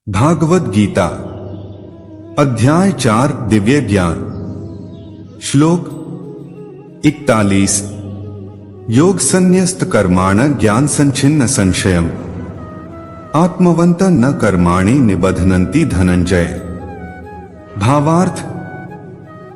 भागवत गीता अध्याय 4 दिव्य ज्ञान श्लोक 41 योग संन्यस्त कर्माण ज्ञान संचिन्न संशयम आत्मवंत न कर्माणि निबध्नन्ति धनंजय। भावार्थ,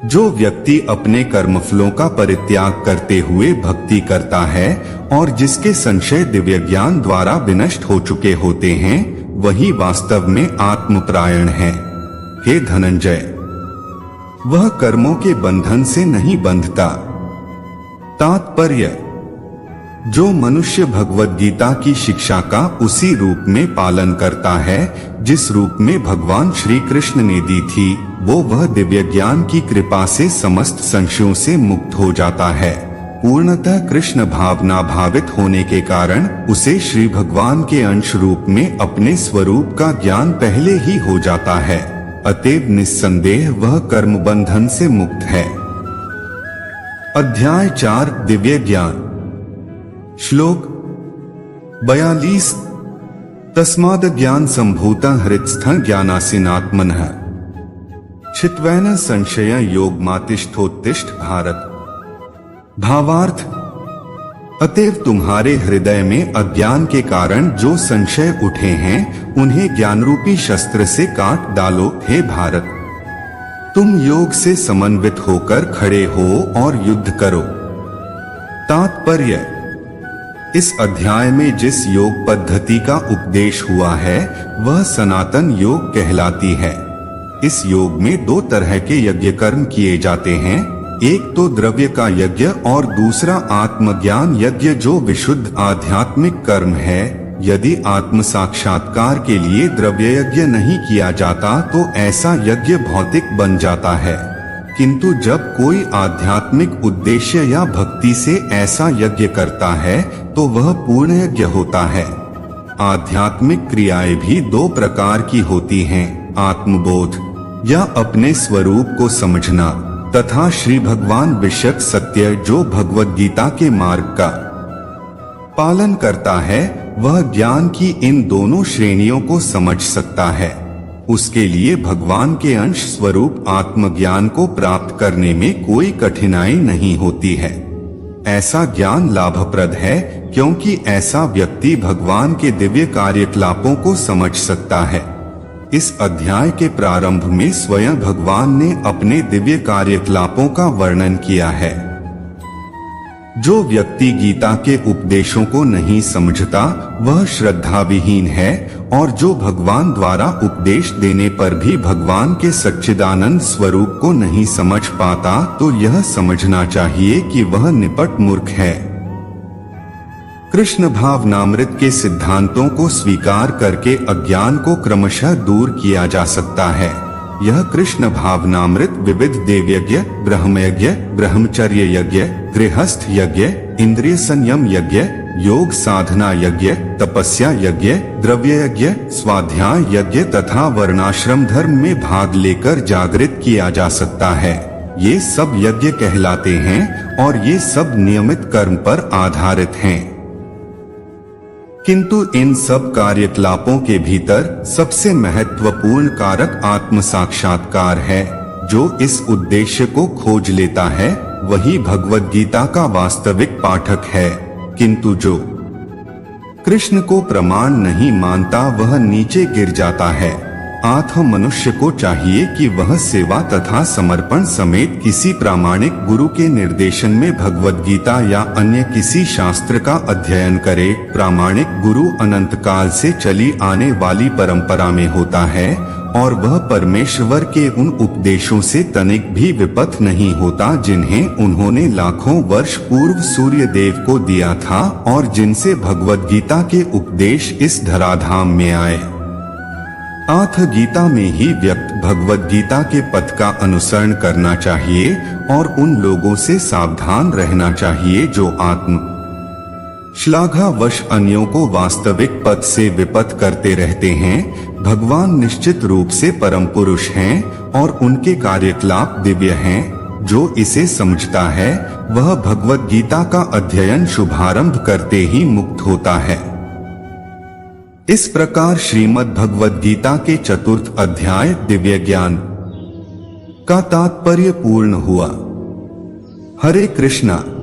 जो व्यक्ति अपने कर्मफलों का परित्याग करते हुए भक्ति करता है और जिसके संशय दिव्य ज्ञान द्वारा विनष्ट हो चुके होते हैं, वही वास्तव में आत्मपरायण है। हे धनंजय, वह कर्मों के बंधन से नहीं बंधता। तात्पर्य, जो मनुष्य भगवत गीता की शिक्षा का उसी रूप में पालन करता है जिस रूप में भगवान श्री कृष्ण ने दी थी, वह दिव्य ज्ञान की कृपा से समस्त संशयों से मुक्त हो जाता है। पूर्णतः कृष्ण भावना भावित होने के कारण उसे श्री भगवान के अंश रूप में अपने स्वरूप का ज्ञान पहले ही हो जाता है। अतएव निस्संदेह वह कर्म बंधन से मुक्त है। अध्याय 4 दिव्य ज्ञान श्लोक 42 तस्माद् ज्ञान संभूत हृत्स्थ ज्ञानासीनात्मनः चित्वेन संशय योगमातिष्ठोत्तिष्ठ भारत। भावार्थ, अतएव तुम्हारे हृदय में अज्ञान के कारण जो संशय उठे हैं, उन्हें ज्ञान रूपी शस्त्र से काट डालो। हे भारत, तुम योग से समन्वित होकर खड़े हो और युद्ध करो। तात्पर्य, इस अध्याय में जिस योग पद्धति का उपदेश हुआ है वह सनातन योग कहलाती है। इस योग में दो तरह के यज्ञ कर्म किए जाते हैं, एक तो द्रव्य का यज्ञ और दूसरा आत्मज्ञान यज्ञ जो विशुद्ध आध्यात्मिक कर्म है। यदि आत्म साक्षात्कार के लिए द्रव्य यज्ञ नहीं किया जाता तो ऐसा यज्ञ भौतिक बन जाता है, किंतु जब कोई आध्यात्मिक उद्देश्य या भक्ति से ऐसा यज्ञ करता है तो वह पूर्ण यज्ञ होता है। आध्यात्मिक क्रियाएं भी दो प्रकार की होती हैं, आत्मबोध या अपने स्वरूप को समझना तथा श्री भगवान विषयक सत्य जो भगवत गीता के मार्ग का पालन करता है, वह ज्ञान की इन दोनों श्रेणियों को समझ सकता है। उसके लिए भगवान के अंश स्वरूप आत्मज्ञान को प्राप्त करने में कोई कठिनाई नहीं होती है। ऐसा ज्ञान लाभप्रद है क्योंकि ऐसा व्यक्ति भगवान के दिव्य कार्यकलापों को समझ सकता है। इस अध्याय के प्रारंभ में स्वयं भगवान ने अपने दिव्य कार्यकलापों का वर्णन किया है। जो व्यक्ति गीता के उपदेशों को नहीं समझता वह श्रद्धा विहीन है, और जो भगवान द्वारा उपदेश देने पर भी भगवान के सच्चिदानंद स्वरूप को नहीं समझ पाता तो यह समझना चाहिए कि वह निपट मूर्ख है। कृष्ण भावनामृत के सिद्धांतों को स्वीकार करके अज्ञान को क्रमशः दूर किया जा सकता है। यह कृष्ण भावनामृत विविध देवयज्ञ, ब्रह्मयज्ञ, ब्रह्मचर्य यज्ञ, गृहस्थ यज्ञ, इंद्रिय संयम यज्ञ, योग साधना यज्ञ, तपस्या यज्ञ, द्रव्य यज्ञ, स्वाध्याय यज्ञ तथा वर्णाश्रम धर्म में भाग लेकर जागृत किया जा सकता है। ये सब यज्ञ कहलाते हैं और ये सब नियमित कर्म पर आधारित हैं। किंतु इन सब कार्यकलापों के भीतर सबसे महत्वपूर्ण कारक आत्म साक्षात्कार है। जो इस उद्देश्य को खोज लेता है वही भगवत गीता का वास्तविक पाठक है, किंतु जो कृष्ण को प्रमाण नहीं मानता वह नीचे गिर जाता है। अतः मनुष्य को चाहिए कि वह सेवा तथा समर्पण समेत किसी प्रामाणिक गुरु के निर्देशन में भगवत गीता या अन्य किसी शास्त्र का अध्ययन करे। प्रामाणिक गुरु अनंत काल से चली आने वाली परंपरा में होता है और वह परमेश्वर के उन उपदेशों से तनिक भी विपथ नहीं होता जिन्हें उन्होंने लाखों वर्ष पूर्व सूर्य देव को दिया था और जिनसे भगवत गीता के उपदेश इस धराधाम में आए। अथ गीता में ही व्यक्त भगवत गीता के पथ का अनुसरण करना चाहिए और उन लोगों से सावधान रहना चाहिए जो आत्म श्लाघावश अन्यों को वास्तविक पथ से विपथ करते रहते हैं। भगवान निश्चित रूप से परम पुरुष हैं और उनके कार्यकलाप दिव्य हैं। जो इसे समझता है वह भगवत गीता का अध्ययन शुभारंभ करते ही मुक्त होता है। इस प्रकार श्रीमद् भगवद गीता के चतुर्थ अध्याय दिव्य ज्ञान का तात्पर्य पूर्ण हुआ। हरे कृष्णा।